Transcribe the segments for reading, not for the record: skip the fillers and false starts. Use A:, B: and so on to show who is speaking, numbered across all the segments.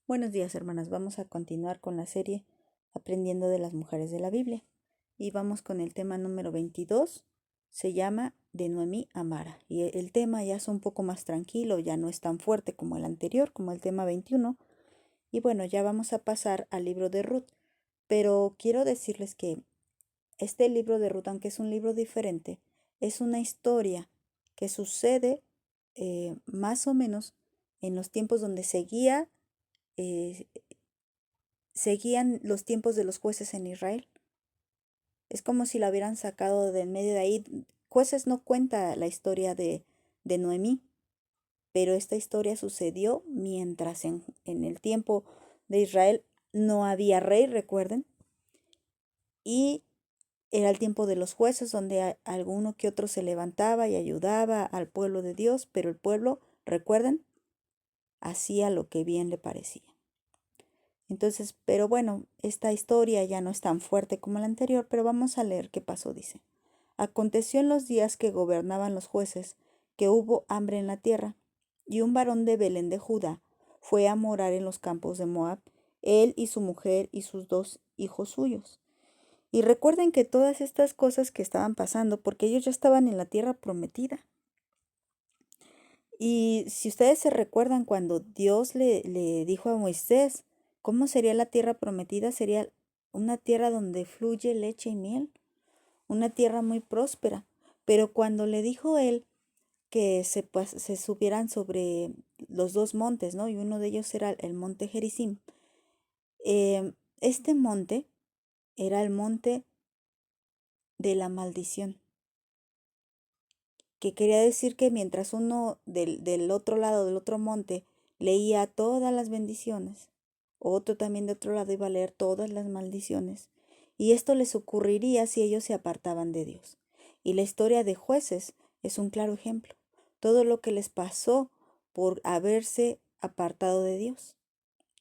A: Buenos días, hermanas. Vamos a continuar con la serie Aprendiendo de las Mujeres de la Biblia. Y vamos con el tema número 22. Se llama De Noemí a Mara. Y el tema ya es un poco más tranquilo, ya no es tan fuerte como el anterior, como el tema 21. Y bueno, ya vamos a pasar al libro de Ruth. Pero quiero decirles que este libro de Ruth, aunque es un libro diferente, es una historia que sucede más o menos en los tiempos donde eh, seguían los tiempos de los jueces en Israel. Es como si la hubieran sacado del medio de ahí. Jueces no cuenta la historia de Noemí, pero esta historia sucedió mientras en el tiempo de Israel no había rey, recuerden, y era el tiempo de los jueces donde alguno que otro se levantaba y ayudaba al pueblo de Dios, pero el pueblo, recuerden, hacía lo que bien le parecía. Entonces, pero bueno, esta historia ya no es tan fuerte como la anterior, pero vamos a leer qué pasó, dice. Aconteció en los días que gobernaban los jueces, que hubo hambre en la tierra, y un varón de Belén de Judá fue a morar en los campos de Moab, él y su mujer y sus 2 hijos suyos. Y recuerden que todas estas cosas que estaban pasando, porque ellos ya estaban en la tierra prometida. Y si ustedes se recuerdan cuando Dios le dijo a Moisés, ¿cómo sería la tierra prometida? Sería una tierra donde fluye leche y miel, una tierra muy próspera. Pero cuando le dijo él que se subieran sobre los 2 montes, ¿no? Y uno de ellos era el monte Gerizim. Este monte era el monte de la maldición, que quería decir que mientras uno del otro lado, del otro monte, leía todas las bendiciones, otro también de otro lado iba a leer todas las maldiciones. Y esto les ocurriría si ellos se apartaban de Dios. Y la historia de jueces es un claro ejemplo. Todo lo que les pasó por haberse apartado de Dios.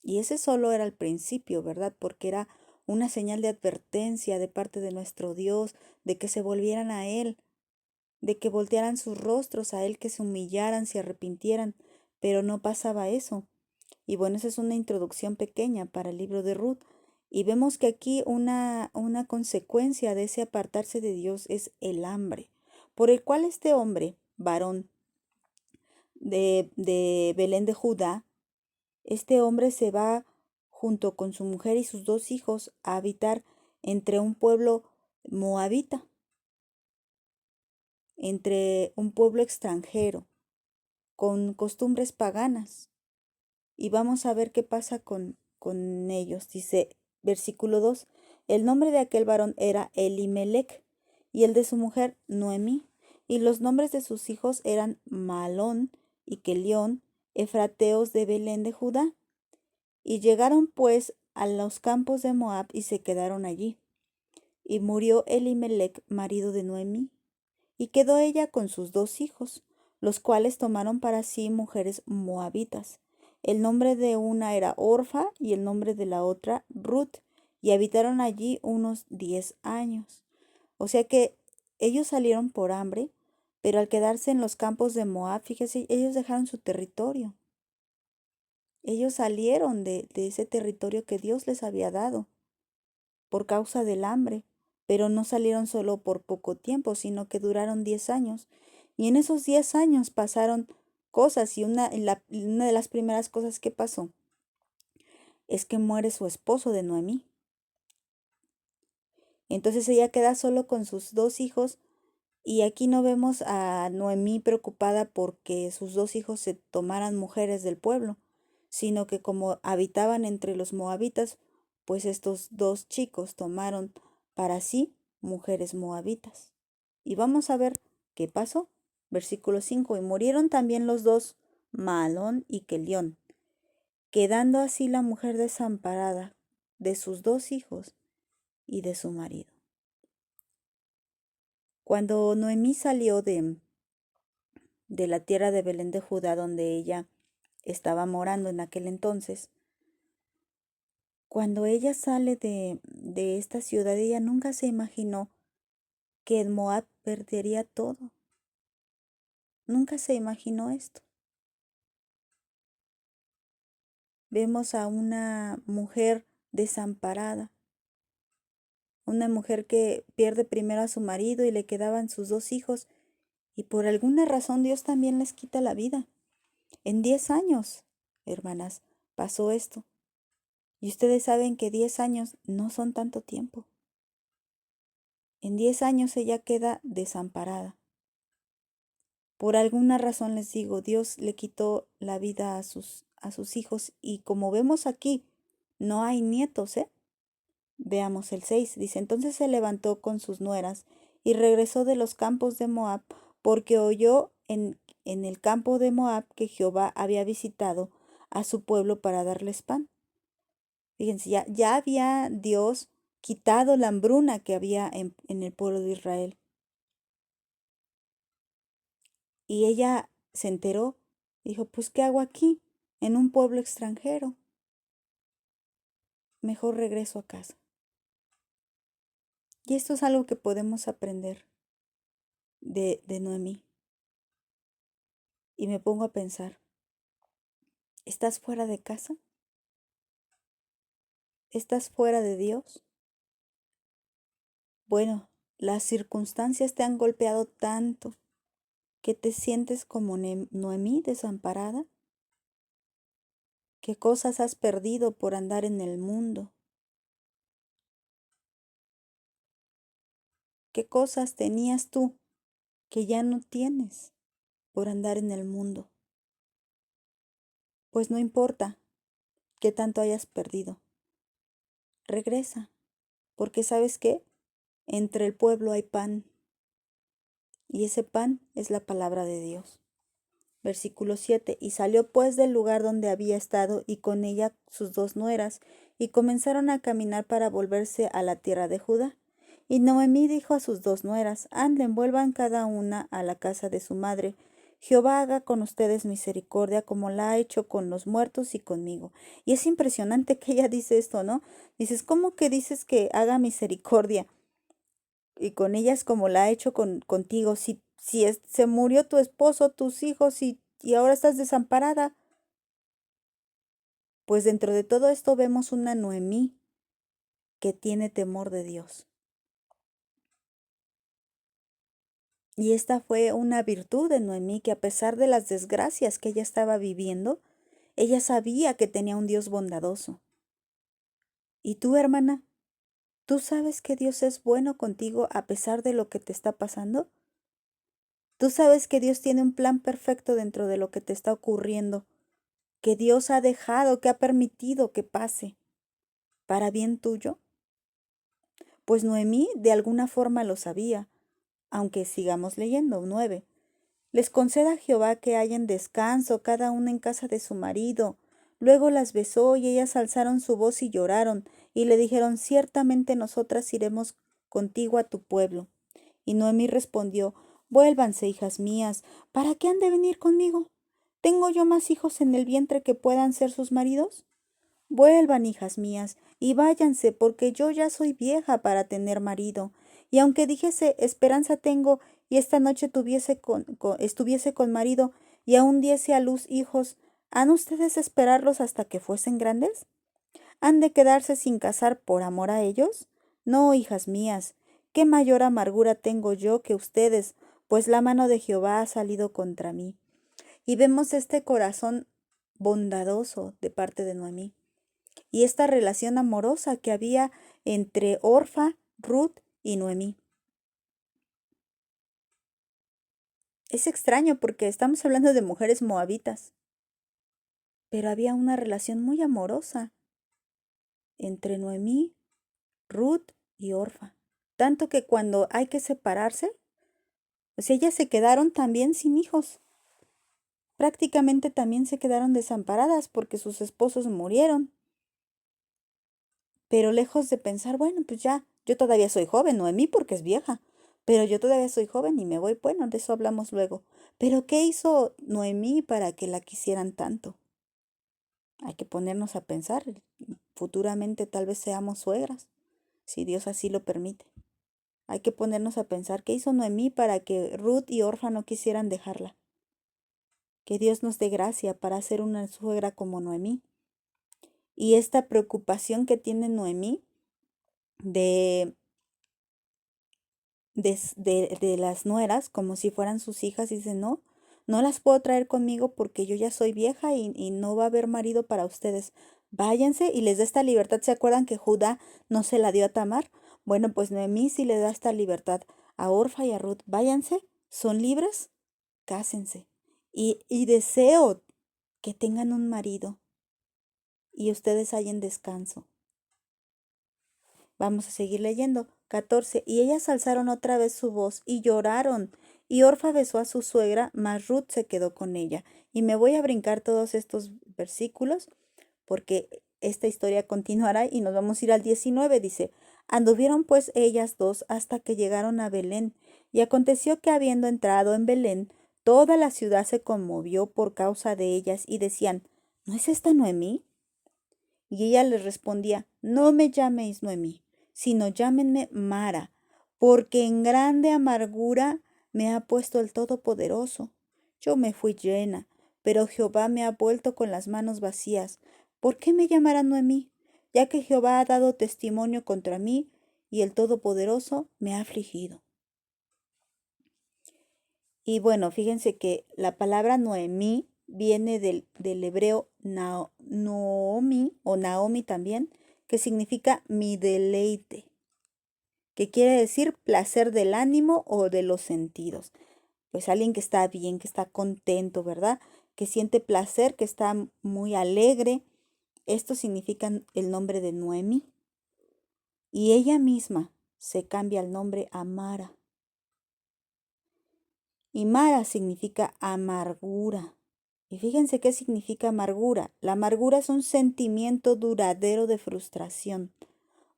A: Y ese solo era el principio, ¿verdad? Porque era una señal de advertencia de parte de nuestro Dios, de que se volvieran a Él, de que voltearan sus rostros a Él, que se humillaran, se arrepintieran, pero no pasaba eso. Y bueno, esa es una introducción pequeña para el libro de Ruth. Y vemos que aquí una consecuencia de ese apartarse de Dios es el hambre, por el cual este hombre, varón de Belén de Judá, este hombre se va junto con su mujer y sus 2 hijos a habitar entre un pueblo moabita, entre un pueblo extranjero, con costumbres paganas. Y vamos a ver qué pasa con ellos. Dice, versículo 2, el nombre de aquel varón era Elimelech, y el de su mujer Noemí, y los nombres de sus hijos eran Malón y Kelión, efrateos de Belén de Judá. Y llegaron pues a los campos de Moab y se quedaron allí. Y murió Elimelech, marido de Noemí, y quedó ella con sus 2 hijos, los cuales tomaron para sí mujeres moabitas. El nombre de una era Orfa y el nombre de la otra Ruth, y habitaron allí unos 10 años. O sea que ellos salieron por hambre, pero al quedarse en los campos de Moab, fíjese, ellos dejaron su territorio. Ellos salieron de ese territorio que Dios les había dado por causa del hambre, pero no salieron solo por poco tiempo, sino que duraron 10 años. Y en esos 10 años pasaron cosas y una de las primeras cosas que pasó es que muere su esposo de Noemí. Entonces ella queda solo con sus 2 hijos y aquí no vemos a Noemí preocupada porque sus 2 hijos se tomaran mujeres del pueblo, sino que como habitaban entre los moabitas, pues estos 2 chicos tomaron para sí mujeres moabitas. Y vamos a ver qué pasó. Versículo 5. Y murieron también los dos, Maalón y Kelión, quedando así la mujer desamparada de sus 2 hijos y de su marido. Cuando Noemí salió de la tierra de Belén de Judá, donde ella estaba morando en aquel entonces, cuando ella sale de esta ciudad, ella nunca se imaginó que en Moab perdería todo. Nunca se imaginó esto. vemos a una mujer desamparada, una mujer que pierde primero a su marido y le quedaban sus 2 hijos, y por alguna razón Dios también les quita la vida. En 10 años, hermanas, pasó esto. Y ustedes saben que 10 años no son tanto tiempo. En 10 años ella queda desamparada. Por alguna razón les digo, Dios le quitó la vida a sus hijos, y como vemos aquí, no hay nietos, ¿eh? Veamos el 6. Dice, entonces se levantó con sus nueras y regresó de los campos de Moab, porque oyó en el campo de Moab que Jehová había visitado a su pueblo para darles pan. Fíjense, ya había Dios quitado la hambruna que había en el pueblo de Israel. Y ella se enteró, dijo, pues, ¿qué hago aquí, en un pueblo extranjero? Mejor regreso a casa. Y esto es algo que podemos aprender de Noemí. Y me pongo a pensar, ¿estás fuera de casa? ¿Estás fuera de Dios? Bueno, las circunstancias te han golpeado tanto que te sientes como Noemí, desamparada. ¿Qué cosas has perdido por andar en el mundo? ¿Qué cosas tenías tú que ya no tienes por andar en el mundo? Pues no importa qué tanto hayas perdido. Regresa, porque ¿sabes qué? Entre el pueblo hay pan, y ese pan es la palabra de Dios. Versículo 7. Y salió pues del lugar donde había estado, y con ella sus 2 nueras, y comenzaron a caminar para volverse a la tierra de Judá. Y Noemí dijo a sus 2 nueras, anden, vuelvan cada una a la casa de su madre. Jehová haga con ustedes misericordia como la ha hecho con los muertos y conmigo. Y es impresionante que ella dice esto, ¿no? Dices, ¿cómo que dices que haga misericordia? Y con ellas como la ha hecho contigo. Si se murió tu esposo, tus hijos, y ahora estás desamparada. Pues dentro de todo esto vemos una Noemí que tiene temor de Dios. Y esta fue una virtud de Noemí, que a pesar de las desgracias que ella estaba viviendo, ella sabía que tenía un Dios bondadoso. ¿Y tú, hermana? ¿Tú sabes que Dios es bueno contigo a pesar de lo que te está pasando? ¿Tú sabes que Dios tiene un plan perfecto dentro de lo que te está ocurriendo, que Dios ha dejado, que ha permitido que pase para bien tuyo? Pues Noemí de alguna forma lo sabía, aunque sigamos leyendo. 9. Les conceda Jehová que hallen descanso cada una en casa de su marido. Luego las besó, y ellas alzaron su voz y lloraron, y le dijeron, ciertamente nosotras iremos contigo a tu pueblo. Y Noemí respondió, vuélvanse, hijas mías, ¿para qué han de venir conmigo? ¿Tengo yo más hijos en el vientre que puedan ser sus maridos? Vuelvan, hijas mías, y váyanse, porque yo ya soy vieja para tener marido. Y aunque dijese, esperanza tengo, y esta noche estuviese con marido, y aún diese a luz hijos, ¿han ustedes de esperarlos hasta que fuesen grandes? ¿Han de quedarse sin casar por amor a ellos? No, hijas mías, qué mayor amargura tengo yo que ustedes, pues la mano de Jehová ha salido contra mí. Y vemos este corazón bondadoso de parte de Noemí, y esta relación amorosa que había entre Orfa, Ruth y Noemí. Es extraño porque estamos hablando de mujeres moabitas, pero había una relación muy amorosa entre Noemí, Ruth y Orfa. Tanto que cuando hay que separarse, pues ellas se quedaron también sin hijos. Prácticamente también se quedaron desamparadas porque sus esposos murieron. Pero lejos de pensar, bueno, pues ya, yo todavía soy joven, Noemí porque es vieja, pero yo todavía soy joven y me voy, bueno, de eso hablamos luego. Pero ¿qué hizo Noemí para que la quisieran tanto? Hay que ponernos a pensar, futuramente tal vez seamos suegras, si Dios así lo permite. Hay que ponernos a pensar qué hizo Noemí para que Ruth y Orfa no quisieran dejarla. Que Dios nos dé gracia para ser una suegra como Noemí, Y esta preocupación que tiene Noemí de, de las nueras, como si fueran sus hijas, dice, no, no las puedo traer conmigo porque yo ya soy vieja y no va a haber marido para ustedes. Váyanse y les da esta libertad. ¿Se acuerdan que Judá no se la dio a Tamar? Bueno, pues Noemí sí le da esta libertad a Orfa y a Ruth. Váyanse, son libres, cásense. Y deseo que tengan un marido y ustedes hallen descanso. Vamos a seguir leyendo. 14. Y ellas alzaron otra vez su voz y lloraron. Y Orfa besó a su suegra, mas Ruth se quedó con ella. Y me voy a brincar todos estos versículos porque esta historia continuará y nos vamos a ir al 19. Dice, anduvieron pues ellas dos hasta que llegaron a Belén. Y aconteció que habiendo entrado en Belén, toda la ciudad se conmovió por causa de ellas y decían, ¿no es esta Noemí? Y ella les respondía, no me llaméis Noemí, sino llámenme Mara, porque en grande amargura me ha puesto el Todopoderoso. Yo me fui llena, pero Jehová me ha vuelto con las manos vacías. ¿Por qué me llamarán Noemí? Ya que Jehová ha dado testimonio contra mí y el Todopoderoso me ha afligido. Y bueno, fíjense que la palabra Noemí viene del hebreo Naomi o Naomi también, que significa mi deleite, que quiere decir placer del ánimo o de los sentidos. Pues alguien que está bien, que está contento, ¿verdad? Que siente placer, que está muy alegre. Esto significa el nombre de Noemí. Y ella misma se cambia el nombre a Mara. Y Mara significa amargura. Y fíjense qué significa amargura. La amargura es un sentimiento duradero de frustración,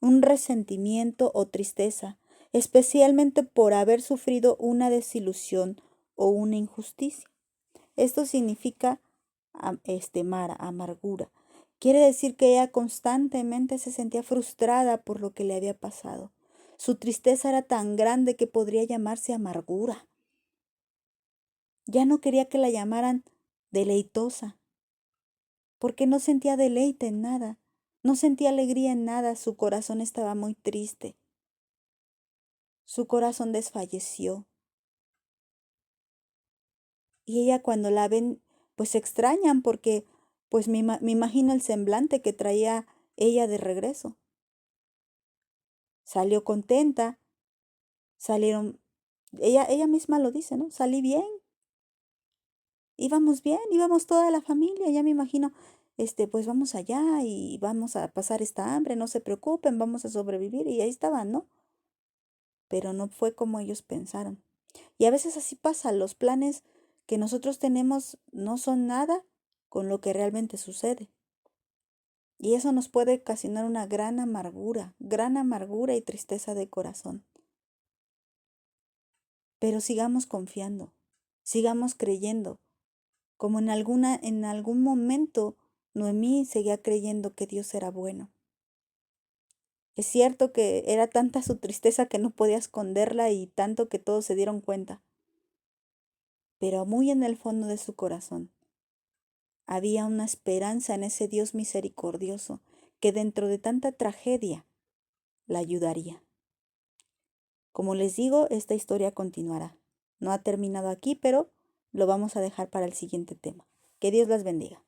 A: un resentimiento o tristeza, especialmente por haber sufrido una desilusión o una injusticia. Esto significa Mara, amargura. Quiere decir que ella constantemente se sentía frustrada por lo que le había pasado. Su tristeza era tan grande que podría llamarse amargura. Ya no quería que la llamaran deleitosa, porque no sentía deleite en nada, no sentía alegría en nada, su corazón estaba muy triste, su corazón desfalleció. Y ella cuando la ven, pues se extrañan porque pues me imagino el semblante que traía ella de regreso. Salió contenta, salieron, ella misma lo dice, ¿no? Salí bien, bien, íbamos toda la familia, ya me imagino, pues vamos allá y vamos a pasar esta hambre, no se preocupen, vamos a sobrevivir, y ahí estaban, ¿no? Pero no fue como ellos pensaron. Y a veces así pasa, los planes que nosotros tenemos no son nada con lo que realmente sucede. Y eso nos puede ocasionar una gran amargura y tristeza de corazón. Pero sigamos confiando, sigamos creyendo. Como en algún momento Noemí seguía creyendo que Dios era bueno. Es cierto que era tanta su tristeza que no podía esconderla y tanto que todos se dieron cuenta. Pero muy en el fondo de su corazón había una esperanza en ese Dios misericordioso que dentro de tanta tragedia la ayudaría. Como les digo, esta historia continuará. No ha terminado aquí, pero lo vamos a dejar para el siguiente tema. Que Dios las bendiga.